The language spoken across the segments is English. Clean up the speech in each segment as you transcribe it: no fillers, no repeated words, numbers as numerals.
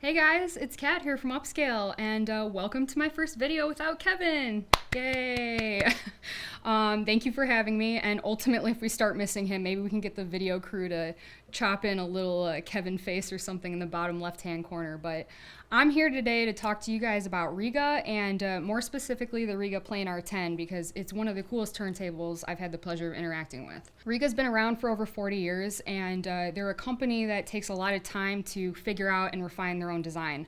Hey guys, it's Kat here from Upscale, and welcome to my first video without Kevin. Yay! Thank you for having me, and ultimately if we start missing him, maybe we can get the video crew to chop in a little Kevin face or something in the bottom left-hand corner. But I'm here today to talk to you guys about Rega, and more specifically the Rega Planar 10, because it's one of the coolest turntables I've had the pleasure of interacting with. Rega's been around for over 40 years, and they're a company that takes a lot of time to figure out and refine their own design,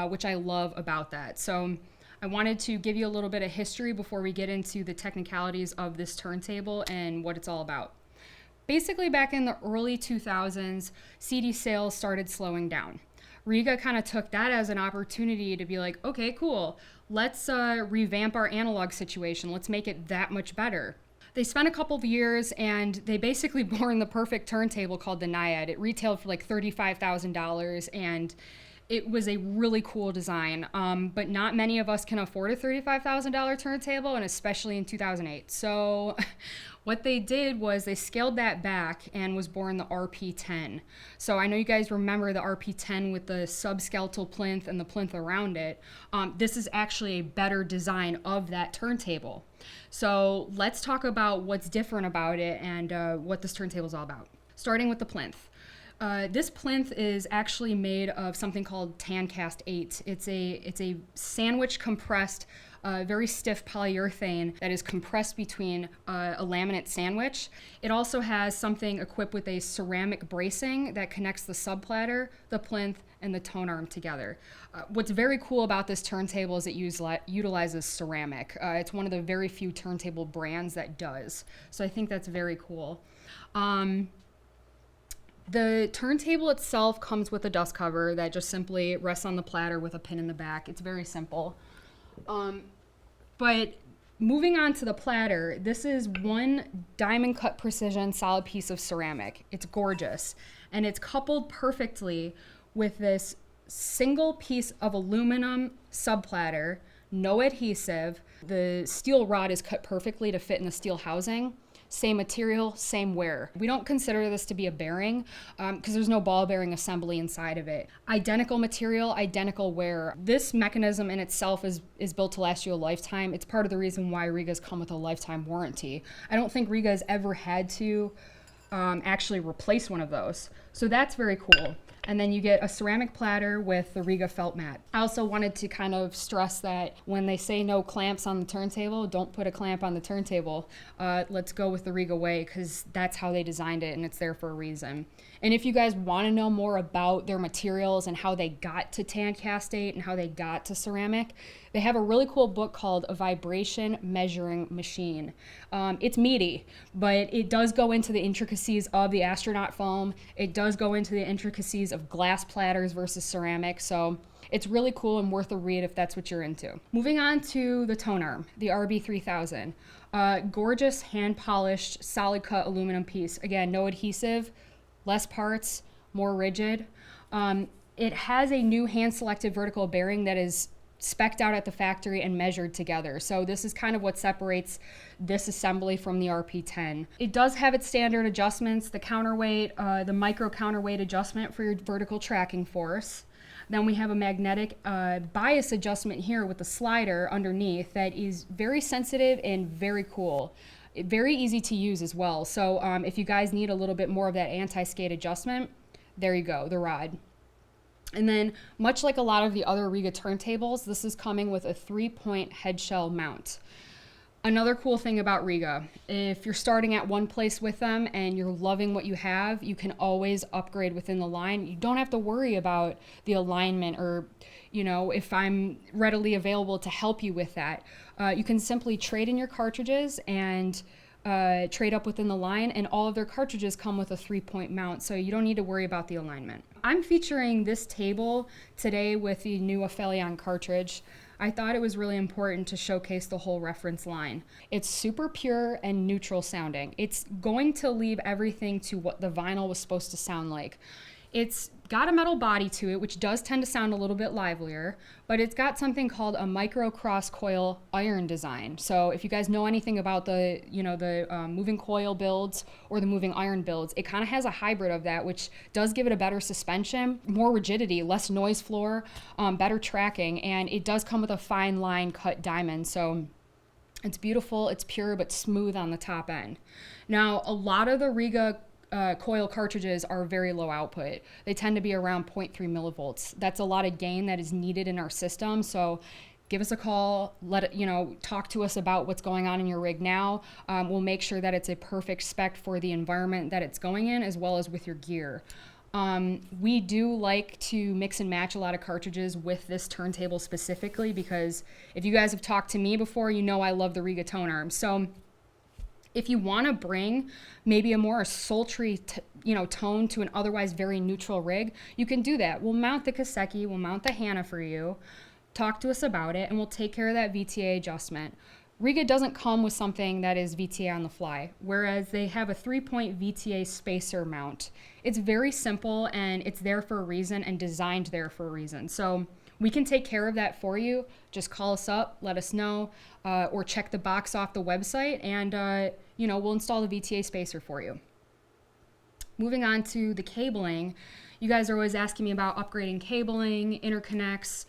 which I love about that. So I wanted to give you a little bit of history before we get into the technicalities of this turntable and what it's all about. Basically, back in the early 2000s, CD sales started slowing down. Rega kind of took that as an opportunity to be like, okay, cool, let's revamp our analog situation. Let's make it that much better. They spent a couple of years and they basically born the perfect turntable called the Naiad. It retailed for like $35,000 and it was a really cool design, but not many of us can afford a $35,000 turntable, and especially in 2008. So what they did was they scaled that back and was born the RP10. So I know you guys remember the RP10 with the subskeletal plinth and the plinth around it. This is actually a better design of that turntable. So let's talk about what's different about it and what this turntable is all about. Starting with the plinth. This plinth is actually made of something called Tancast 8. It's a sandwich compressed, very stiff polyurethane that is compressed between a laminate sandwich. It also has something equipped with a ceramic bracing that connects the subplatter, the plinth, and the tone arm together. What's very cool about this turntable is it utilizes ceramic. It's one of the very few turntable brands that does. So I think that's very cool. The turntable itself comes with a dust cover that just simply rests on the platter with a pin in the back. It's very simple. But moving on to the platter, this is one diamond cut precision solid piece of ceramic. It's gorgeous. And it's coupled perfectly with this single piece of aluminum subplatter, no adhesive. The steel rod is cut perfectly to fit in the steel housing. Same material, same wear. We don't consider this to be a bearing because there's no ball bearing assembly inside of it. Identical material, identical wear. This mechanism in itself is built to last you a lifetime. It's part of the reason why Rega's come with a lifetime warranty. I don't think Rega's ever had to actually replace one of those. So that's very cool. And then you get a ceramic platter with the Rega felt mat. I also wanted to kind of stress that when they say no clamps on the turntable, don't put a clamp on the turntable. Let's go with the Rega way because that's how they designed it and it's there for a reason. And if you guys want to know more about their materials and how they got to Tancast 8 and how they got to ceramic, they have a really cool book called A Vibration Measuring Machine. It's meaty, but it does go into the intricacies of the astronaut foam. It does go into the intricacies of glass platters versus ceramic. So it's really cool and worth a read if that's what you're into. Moving on to the tone arm, the RB3000. Gorgeous hand-polished, solid-cut aluminum piece. Again, no adhesive, less parts, more rigid. It has a new hand-selected vertical bearing that is spec'd out at the factory and measured together. So this is kind of what separates this assembly from the RP10. It does have its standard adjustments, the counterweight, the micro counterweight adjustment for your vertical tracking force. Then we have a magnetic bias adjustment here with the slider underneath that is very sensitive and very cool. Very easy to use as well. So if you guys need a little bit more of that anti-skate adjustment, there you go, the rod. And then, much like a lot of the other Rega turntables, this is coming with a 3-point head shell mount. Another cool thing about Rega, if you're starting at one place with them and you're loving what you have, you can always upgrade within the line. You don't have to worry about the alignment or, you know, if I'm readily available to help you with that. You can simply trade in your cartridges and trade up within the line, and all of their cartridges come with a 3-point mount, so you don't need to worry about the alignment. I'm featuring this table today with the new Ourlian cartridge. I thought it was really important to showcase the whole reference line. It's super pure and neutral sounding. It's going to leave everything to what the vinyl was supposed to sound like. It's got a metal body to it, which does tend to sound a little bit livelier, but it's got something called a micro cross coil iron design. So if you guys know anything about the, moving coil builds or the moving iron builds, it kind of has a hybrid of that, which does give it a better suspension, more rigidity, less noise floor, better tracking, and it does come with a fine line cut diamond. So it's beautiful, it's pure, but smooth on the top end. Now, a lot of the Rega coil cartridges are very low output. They tend to be around 0.3 millivolts. That's a lot of gain that is needed in our system. So give us a call, talk to us about what's going on in your rig now. We'll make sure that it's a perfect spec for the environment that it's going in, as well as with your gear. We do like to mix and match a lot of cartridges with this turntable specifically, because if you guys have talked to me before, you know I love the Rega tone arm. So if you want to bring maybe a more sultry, tone to an otherwise very neutral rig, you can do that. We'll mount the Kaseki, we'll mount the Hana for you, talk to us about it, and we'll take care of that VTA adjustment. Rega doesn't come with something that is VTA on the fly, whereas they have a 3-point VTA spacer mount. It's very simple, and it's there for a reason and designed there for a reason. So we can take care of that for you. Just call us up, let us know, or check the box off the website, and we'll install the VTA spacer for you. Moving on to the cabling, you guys are always asking me about upgrading cabling, interconnects.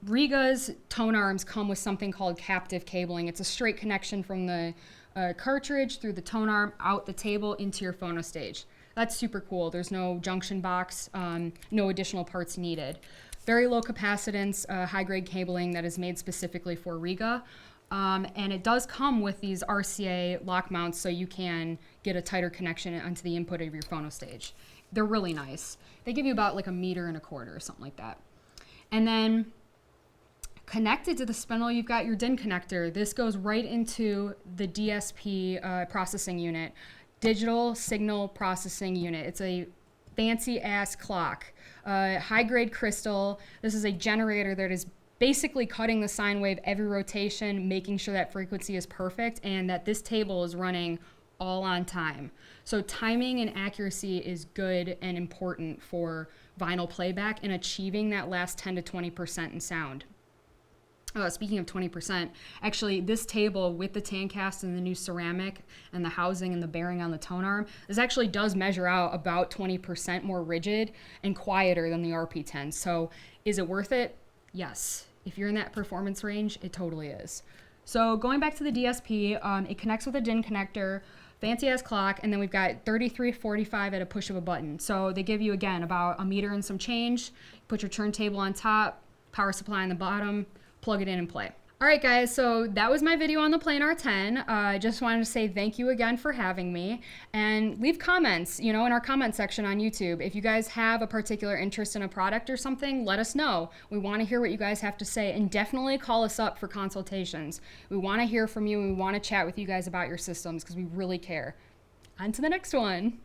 Rega's tone arms come with something called captive cabling. It's a straight connection from the cartridge through the tone arm, out the table, into your phono stage. That's super cool. There's no junction box, no additional parts needed. Very low capacitance, high-grade cabling that is made specifically for Rega. And it does come with these RCA lock mounts, so you can get a tighter connection onto the input of your phono stage. They're really nice. They give you about like 1.25 meters or something like that. And then connected to the spindle, you've got your DIN connector. This goes right into the DSP processing unit, digital signal processing unit. It's a fancy ass clock, high grade crystal. This is a generator that is basically cutting the sine wave every rotation, making sure that frequency is perfect and that this table is running all on time. So timing and accuracy is good and important for vinyl playback and achieving that last 10 to 20% in sound. Speaking of 20%, actually this table with the tan cast and the new ceramic and the housing and the bearing on the tone arm, this actually does measure out about 20% more rigid and quieter than the RP10. So is it worth it? Yes. If you're in that performance range, it totally is. So going back to the DSP, it connects with a DIN connector, fancy ass clock, and then we've got 3345 at a push of a button. So they give you, again, about 1 meter and some change. Put your turntable on top, power supply on the bottom, plug it in and play. All right, guys, so that was my video on the Planar 10. I just wanted to say thank you again for having me, and leave comments, in our comment section on YouTube. If you guys have a particular interest in a product or something, let us know. We want to hear what you guys have to say, and definitely call us up for consultations. We want to hear from you, and we want to chat with you guys about your systems because we really care. On to the next one.